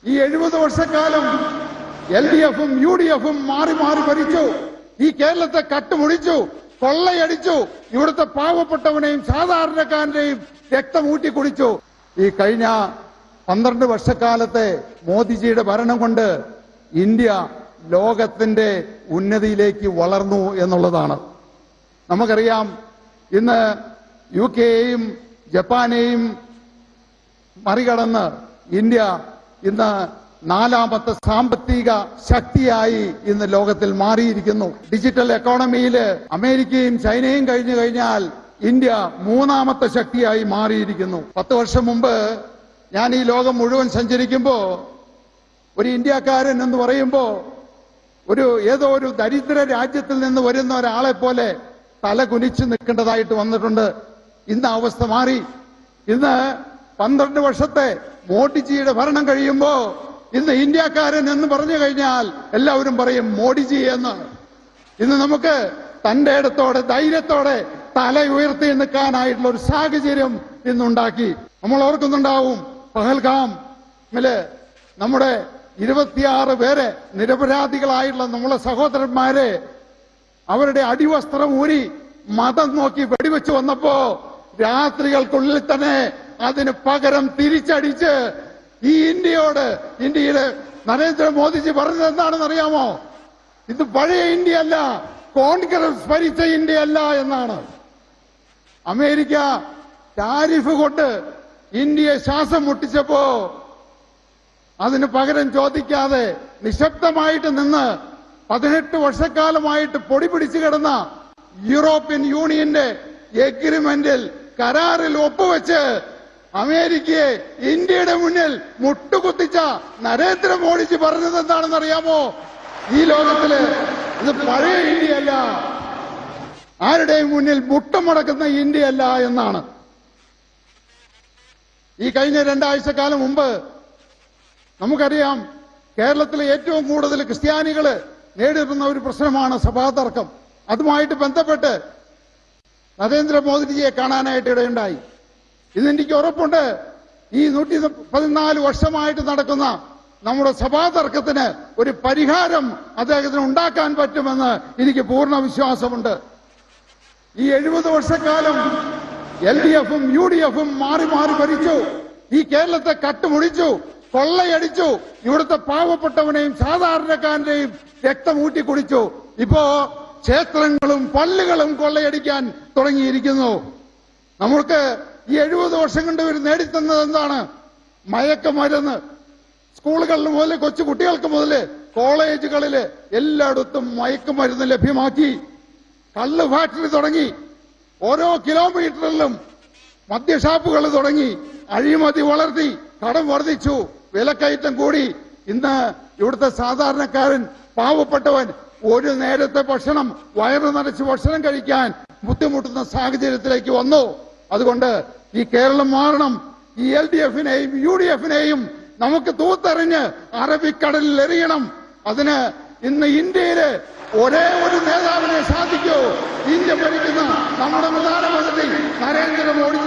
ഈ 70 വർഷക്കാലം LDF-ഉം UDF-ഉം മാറി മാറി ഭരിച്ചു. ഈ കേരളത്തെ കട്ടുമുടിച്ചു, കൊള്ളയടിച്ചു. ഇവിടുത്തെ പാവപ്പെട്ടവനെയും സാധാരണക്കാരനെയും രക്തം ഊറ്റി കുടിച്ചു. ഈ കഴിഞ്ഞ 12 വർഷക്കാലത്തെ മോദിജിയുടെ ഭരണം കൊണ്ട് ഇന്ത്യ ലോകത്തിന്റെ ഉന്നതിയിലേക്ക് വളർന്നു എന്നുള്ളതാണ്. നമുക്കറിയാം, ഇന്ന് UK-യെയും ജപ്പാനെയും മറികടന്ന് ഇന്ത്യ ഇന്ന് 4ാമത്തെ സാമ്പത്തിക ശക്തിയായി ഇന്ന് ലോകത്തിൽ മാറിയിരിക്കുന്നു. ഡിജിറ്റൽ എക്കോണമിയിൽ അമേരിക്കയും ചൈനയും കഴിഞ്ഞു കഴിഞ്ഞാൽ ഇന്ത്യ 3ാമത്തെ ശക്തിയായി മാറിയിരിക്കുന്നു. 10 വർഷം മുമ്പ് ഞാൻ ഈ ലോകം മുഴുവൻ സഞ്ചരിക്കുമ്പോ ഒരു ഇന്ത്യക്കാരൻ എന്ന് പറയുമ്പോ ഏതോ ഒരു ദരിദ്ര രാജ്യത്തിൽ നിന്ന് വരുന്ന ഒരാളെ പോലെ തല കുനിച്ചു നിൽക്കേണ്ടതായിട്ട് വന്നിട്ടുണ്ട്. ഇന്ന് അവസ്ഥ മാറി. ഇന്ന് 12 വർഷത്തെ മോഡിജിയുടെ ഭരണം കഴിയുമ്പോ ഇന്ന് ഇന്ത്യക്കാരൻ എന്ന് പറഞ്ഞു കഴിഞ്ഞാൽ എല്ലാവരും പറയും മോഡിജി എന്ന്. ഇന്ന് നമുക്ക് തന്റെ ഇടത്തോടെ ധൈര്യത്തോടെ തല ഉയർത്തി നിൽക്കാനായിട്ടുള്ള ഒരു സാഹചര്യം ഇന്നുണ്ടാക്കി. നമ്മൾ ഓർക്കുന്നുണ്ടാവും, പഹൽഗാമില് നമ്മുടെ 26 പേരെ നിരപരാധികളായിട്ടുള്ള നമ്മളെ സഹോദരന്മാരെ അവരുടെ അടിവസ്ത്രം ഊരി മതം നോക്കി വെടിവെച്ച് വന്നപ്പോ രാത്രികൾക്കുള്ളിൽ തന്നെ അതിന് പകരം തിരിച്ചടിച്ച് ഈ ഇന്ത്യയുടെ നരേന്ദ്രമോദിജി പറഞ്ഞത് എന്താണെന്ന് അറിയാമോ? ഇത് പഴയ ഇന്ത്യ അല്ല, കോൺഗ്രസ് ഭരിച്ച ഇന്ത്യ അല്ല എന്നാണ്. അമേരിക്ക ടാരിഫ് കൊണ്ട് ഇന്ത്യയെ ശ്വാസം മുട്ടിച്ചപ്പോ അതിന് പകരം ചോദിക്കാതെ നിശബ്ദമായിട്ട് നിന്ന് 18 വർഷക്കാലമായിട്ട് പൊടി പിടിച്ചു കിടന്ന യൂറോപ്യൻ യൂണിയന്റെ എഗ്രിമെന്റിൽ കരാറിൽ ഒപ്പുവെച്ച് അമേരിക്കയെ ഇന്ത്യയുടെ മുന്നിൽ മുട്ടുകുത്തിച്ച നരേന്ദ്രമോദിജി പറഞ്ഞത് എന്താണെന്ന് അറിയാമോ? ഈ ലോകത്തില് ഇത് പഴയ ഇന്ത്യയല്ല, ആരുടെയും മുന്നിൽ മുട്ടുമടക്കുന്ന ഇന്ത്യയല്ല എന്നാണ്. ഈ കഴിഞ്ഞ 2 ആഴ്ചക്കാലം മുമ്പ് നമുക്കറിയാം, കേരളത്തിലെ ഏറ്റവും കൂടുതൽ ക്രിസ്ത്യാനികള് നേരിടുന്ന ഒരു പ്രശ്നമാണ് സഭാതർക്കം. അതുമായിട്ട് ബന്ധപ്പെട്ട് നരേന്ദ്രമോദിജിയെ കാണാനായിട്ട് ഇടയുണ്ടായി. ഇതെനിക്ക് ഉറപ്പുണ്ട്, ഈ 114 വർഷമായിട്ട് നടക്കുന്ന നമ്മുടെ സഭാതർക്കത്തിന് ഒരു പരിഹാരം അദ്ദേഹത്തിന് ഉണ്ടാക്കാൻ പറ്റുമെന്ന് എനിക്ക് പൂർണ്ണ വിശ്വാസമുണ്ട്. ഈ 70 വർഷക്കാലം LDF-ഉം UDF-ഉം മാറി മാറി ഭരിച്ചു. ഈ കേരളത്തെ കട്ടുമുടിച്ചു, കൊള്ളയടിച്ചു. ഇവിടുത്തെ പാവപ്പെട്ടവനെയും സാധാരണക്കാരനെയും രക്തം ഊറ്റി കുടിച്ചു. ഇപ്പോ ക്ഷേത്രങ്ങളും പള്ളികളും കൊള്ളയടിക്കാൻ തുടങ്ങിയിരിക്കുന്നു. നമുക്ക് ഈ 70 വർഷം കൊണ്ട് ഇവർ നേടിത്തന്നത് എന്താണ്? മയക്കുമരുന്ന്. സ്കൂളുകളിൽ മുതൽ കൊച്ചു കുട്ടികൾക്ക് മുതൽ കോളേജുകളില് എല്ലായിടത്തും മയക്കുമരുന്ന് ലഭ്യമാക്കി. കള്ള് ഫാക്ടറി തുടങ്ങി. ഓരോ കിലോമീറ്ററിലും മദ്യഷാപ്പുകൾ തുടങ്ങി. അഴിമതി വളർത്തി, കടം വർദ്ധിച്ചു, വിലക്കയറ്റം കൂടി. ഇന്ന് ഇവിടുത്തെ സാധാരണക്കാരൻ, പാവപ്പെട്ടവൻ ഒരു നേരത്തെ ഭക്ഷണം, വയറ് നിറച്ച് ഭക്ഷണം കഴിക്കാൻ ബുദ്ധിമുട്ടുന്ന സാഹചര്യത്തിലേക്ക് വന്നു. അതുകൊണ്ട് ഈ കേരളം മാറണം. ഈ LDF-നെയും UDF-നെയും നമുക്ക് തൂത്തെറിഞ്ഞ് അറബിക്കടലിൽ എറിയണം. അതിന് ഇന്ന് ഇന്ത്യയില് ഒരേ ഒരു നേതാവിനെ സാധിക്കൂ. ഇന്ത്യ ഭരിക്കുന്ന നമ്മുടെ പ്രധാനമന്ത്രി നരേന്ദ്രമോദി